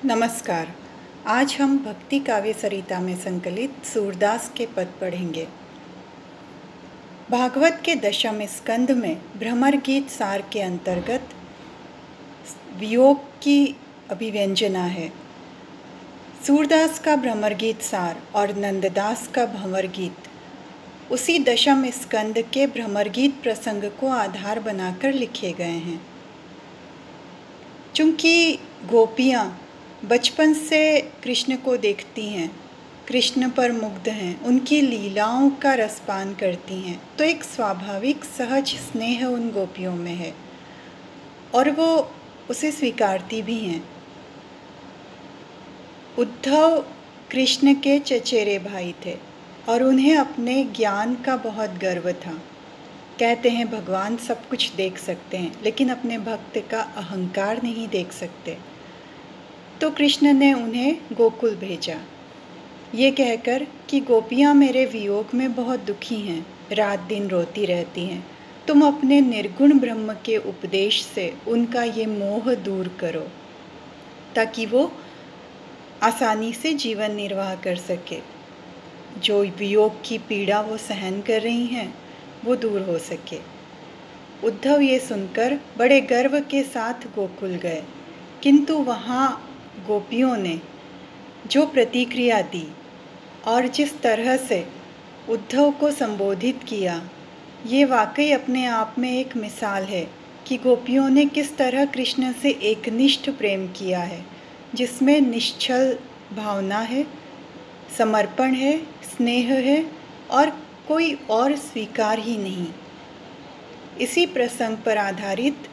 नमस्कार। आज हम भक्ति काव्य सरिता में संकलित सूरदास के पद पढ़ेंगे। भागवत के दशम स्कंद में भ्रमर गीत सार के अंतर्गत वियोग की अभिव्यंजना है। सूरदास का भ्रमर गीत सार और नंददास का भंवर गीत उसी दशम स्कंद के भ्रमर गीत प्रसंग को आधार बनाकर लिखे गए हैं। चूँकि गोपियाँ बचपन से कृष्ण को देखती हैं, कृष्ण पर मुग्ध हैं, उनकी लीलाओं का रसपान करती हैं, तो एक स्वाभाविक सहज स्नेह उन गोपियों में है और वो उसे स्वीकारती भी हैं। उद्धव कृष्ण के चचेरे भाई थे और उन्हें अपने ज्ञान का बहुत गर्व था। कहते हैं भगवान सब कुछ देख सकते हैं लेकिन अपने भक्त का अहंकार नहीं देख सकते। तो कृष्ण ने उन्हें गोकुल भेजा, ये कहकर कि गोपियाँ मेरे वियोग में बहुत दुखी हैं, रात दिन रोती रहती हैं। तुम अपने निर्गुण ब्रह्म के उपदेश से उनका ये मोह दूर करो ताकि वो आसानी से जीवन निर्वाह कर सके। जो वियोग की पीड़ा वो सहन कर रही हैं वो दूर हो सके। उद्धव ये सुनकर बड़े गर्व के साथ गोकुल गए, किंतु वहाँ गोपियों ने जो प्रतिक्रिया दी और जिस तरह से उद्धव को संबोधित किया, ये वाकई अपने आप में एक मिसाल है कि गोपियों ने किस तरह कृष्ण से एकनिष्ठ प्रेम किया है, जिसमें निश्चल भावना है, समर्पण है, स्नेह है और कोई और स्वीकार ही नहीं। इसी प्रसंग पर आधारित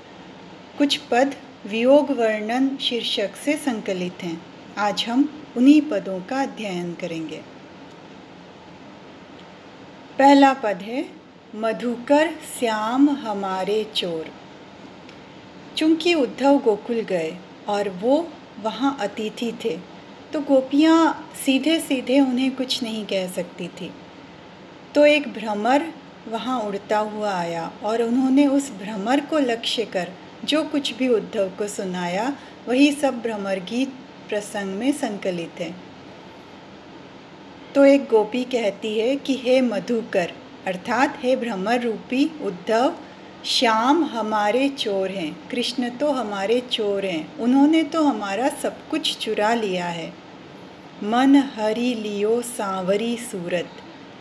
कुछ पद वियोग वर्णन शीर्षक से संकलित हैं। आज हम उन्हीं पदों का अध्ययन करेंगे। पहला पद है मधुकर श्याम हमारे चोर। चूंकि उद्धव गोकुल गए और वो वहाँ अतिथि थे, तो गोपियाँ सीधे सीधे उन्हें कुछ नहीं कह सकती थी। तो एक भ्रमर वहाँ उड़ता हुआ आया और उन्होंने उस भ्रमर को लक्ष्य कर जो कुछ भी उद्धव को सुनाया वही सब भ्रमर गीत प्रसंग में संकलित है। तो एक गोपी कहती है कि हे मधुकर अर्थात हे भ्रमर रूपी उद्धव, श्याम हमारे चोर हैं, कृष्ण तो हमारे चोर हैं, उन्होंने तो हमारा सब कुछ चुरा लिया है। मन हरि लियो सांवरी सूरत,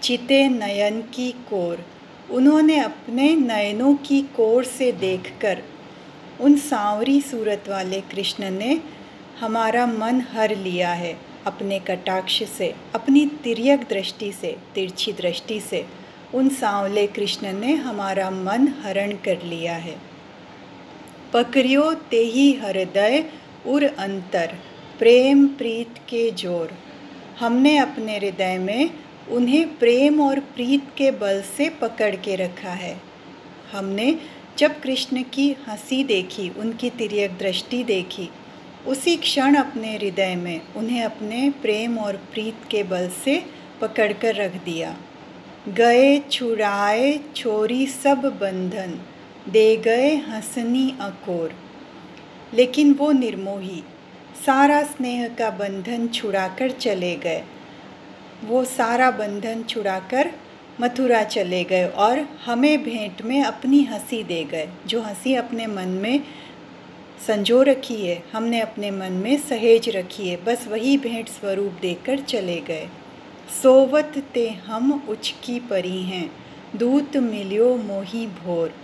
चिते नयन की कोर। उन्होंने अपने नयनों की कोर से देखकर उन सांवरी सूरत वाले कृष्ण ने हमारा मन हर लिया है अपने कटाक्ष से, अपनी तिर्यक दृष्टि से, तिरछी दृष्टि से उन सांवले कृष्ण ने हमारा मन हरण कर लिया है। पकड़ियो तेहि हृदय उर अंतर, प्रेम प्रीत के जोर। हमने अपने हृदय में उन्हें प्रेम और प्रीत के बल से पकड़ के रखा है। हमने जब कृष्ण की हंसी देखी, उनकी तिर्यक दृष्टि देखी, उसी क्षण अपने हृदय में उन्हें अपने प्रेम और प्रीत के बल से पकड़ कर रख दिया। गए छुड़ाए छोरी सब बंधन, दे गए हंसनी अकोर। लेकिन वो निर्मोही सारा स्नेह का बंधन छुड़ाकर चले गए। वो सारा बंधन छुड़ाकर मथुरा चले गए और हमें भेंट में अपनी हंसी दे गए। जो हंसी अपने मन में संजो रखी है, हमने अपने मन में सहेज रखी है, बस वही भेंट स्वरूप देकर चले गए। सोवत ते हम उचकी परी हैं, दूत मिलियो मोही भोर।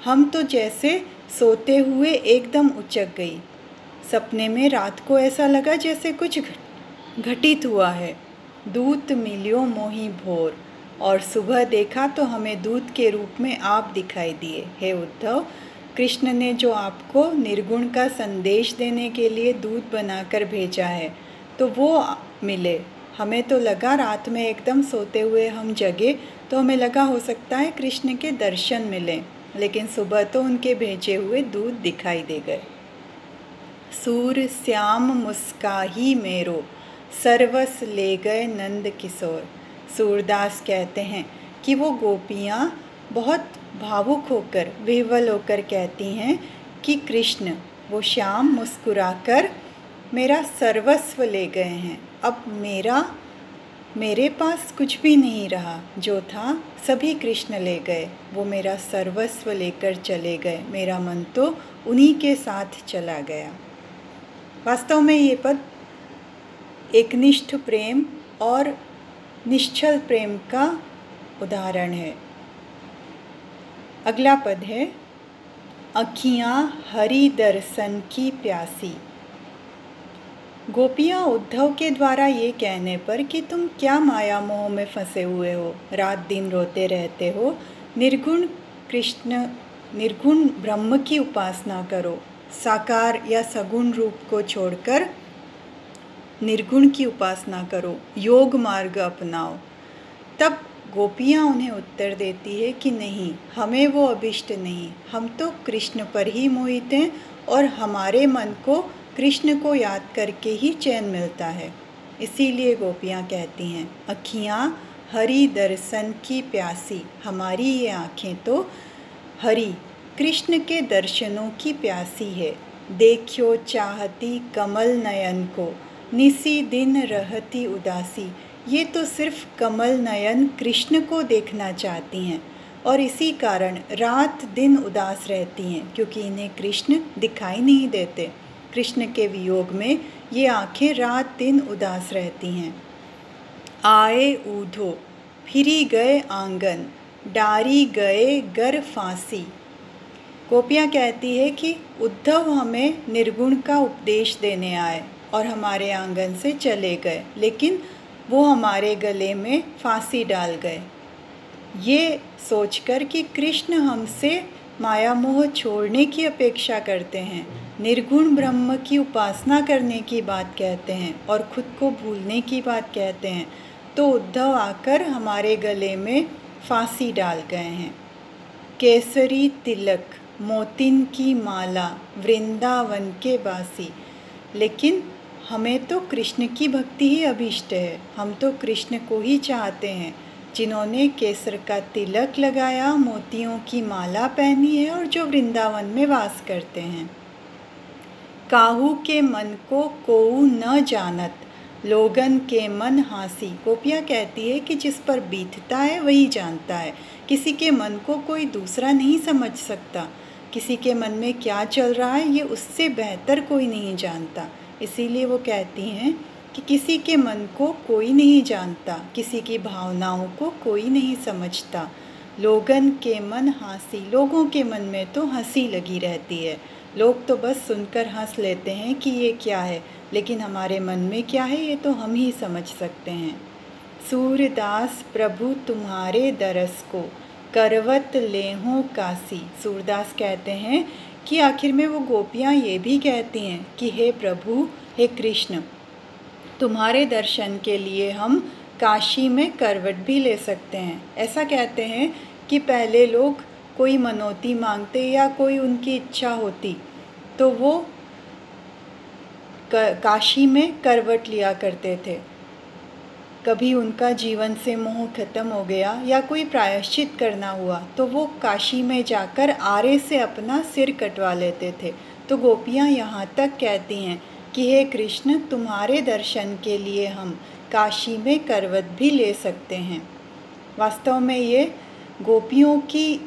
हम तो जैसे सोते हुए एकदम उचक गई। सपने में रात को ऐसा लगा जैसे कुछ घटित हुआ है। दूत मिलियो मोही भोर, और सुबह देखा तो हमें दूत के रूप में आप दिखाई दिए। हे उद्धव, कृष्ण ने जो आपको निर्गुण का संदेश देने के लिए दूत बनाकर भेजा है तो वो मिले। हमें तो लगा रात में एकदम सोते हुए हम जगे तो हमें लगा हो सकता है कृष्ण के दर्शन मिले, लेकिन सुबह तो उनके भेजे हुए दूत दिखाई दे गए। सूर श्याम मुस्काही मेरो, सर्वस ले गए नंद किशोर। सूरदास कहते हैं कि वो गोपियाँ बहुत भावुक होकर, विह्वल होकर कहती हैं कि कृष्ण वो श्याम मुस्कुराकर मेरा सर्वस्व ले गए हैं। अब मेरे पास कुछ भी नहीं रहा, जो था सभी कृष्ण ले गए। वो मेरा सर्वस्व लेकर चले गए, मेरा मन तो उन्हीं के साथ चला गया। वास्तव में ये पद एकनिष्ठ प्रेम और निश्चल प्रेम का उदाहरण है। अगला पद है, अखियाँ हरि दर्शन की प्यासी। गोपियाँ उद्धव के द्वारा ये कहने पर कि तुम क्या माया मोह में फंसे हुए हो, रात दिन रोते रहते हो, निर्गुण ब्रह्म की उपासना करो, साकार या सगुण रूप को छोड़कर निर्गुण की उपासना करो, योग मार्ग अपनाओ। तब गोपियाँ उन्हें उत्तर देती है कि नहीं, हमें वो अभिष्ट नहीं, हम तो कृष्ण पर ही मोहित हैं और हमारे मन को कृष्ण को याद करके ही चैन मिलता है। इसीलिए गोपियाँ कहती हैं, अखियाँ हरि दर्शन की प्यासी। हमारी ये आँखें तो हरि कृष्ण के दर्शनों की प्यासी है। देखियो चाहती कमल नयन को, निसी दिन रहती उदासी। ये तो सिर्फ कमल नयन कृष्ण को देखना चाहती हैं और इसी कारण रात दिन उदास रहती हैं, क्योंकि इन्हें कृष्ण दिखाई नहीं देते। कृष्ण के वियोग में ये आँखें रात दिन उदास रहती हैं। आए ऊधो फिरी गए आंगन, डारी गए गर फांसी। गोपियाँ कहती है कि उद्धव हमें निर्गुण का उपदेश देने आए और हमारे आंगन से चले गए, लेकिन वो हमारे गले में फांसी डाल गए। ये सोचकर कि कृष्ण हमसे माया मोह छोड़ने की अपेक्षा करते हैं, निर्गुण ब्रह्म की उपासना करने की बात कहते हैं और खुद को भूलने की बात कहते हैं, तो उद्धव आकर हमारे गले में फांसी डाल गए हैं। केसरी तिलक मोतिन की माला, वृंदावन के बासी। लेकिन हमें तो कृष्ण की भक्ति ही अभीष्ट है। हम तो कृष्ण को ही चाहते हैं, जिन्होंने केसर का तिलक लगाया, मोतियों की माला पहनी है और जो वृंदावन में वास करते हैं। काहू के मन को कोऊ न जानत, लोगन के मन हासी। गोपियाँ कहती है कि जिस पर बीतता है वही जानता है, किसी के मन को कोई दूसरा नहीं समझ सकता। किसी के मन में क्या चल रहा है ये उससे बेहतर कोई नहीं जानता। इसीलिए वो कहती हैं कि किसी के मन को कोई नहीं जानता, किसी की भावनाओं को कोई नहीं समझता। लोगन के मन हासी, लोगों के मन में तो हंसी लगी रहती है। लोग तो बस सुनकर हंस लेते हैं कि ये क्या है, लेकिन हमारे मन में क्या है ये तो हम ही समझ सकते हैं। सूरदास प्रभु तुम्हारे दरस को, करवत लेहों काशी। सूरदास कहते हैं कि आखिर में वो गोपियाँ ये भी कहती हैं कि हे प्रभु, हे कृष्ण, तुम्हारे दर्शन के लिए हम काशी में करवट भी ले सकते हैं। ऐसा कहते हैं कि पहले लोग कोई मनौती मांगते या कोई उनकी इच्छा होती तो वो काशी में करवट लिया करते थे। कभी उनका जीवन से मोह खत्म हो गया या कोई प्रायश्चित करना हुआ तो वो काशी में जाकर आरे से अपना सिर कटवा लेते थे। तो गोपियाँ यहाँ तक कहती हैं कि हे कृष्ण, तुम्हारे दर्शन के लिए हम काशी में करवट भी ले सकते हैं। वास्तव में ये गोपियों की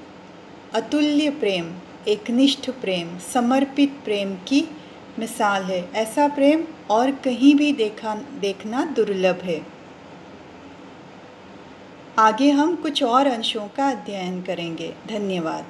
अतुल्य प्रेम, एकनिष्ठ प्रेम, समर्पित प्रेम की मिसाल है। ऐसा प्रेम और कहीं भी देखना दुर्लभ है। आगे हम कुछ और अंशों का अध्ययन करेंगे। धन्यवाद।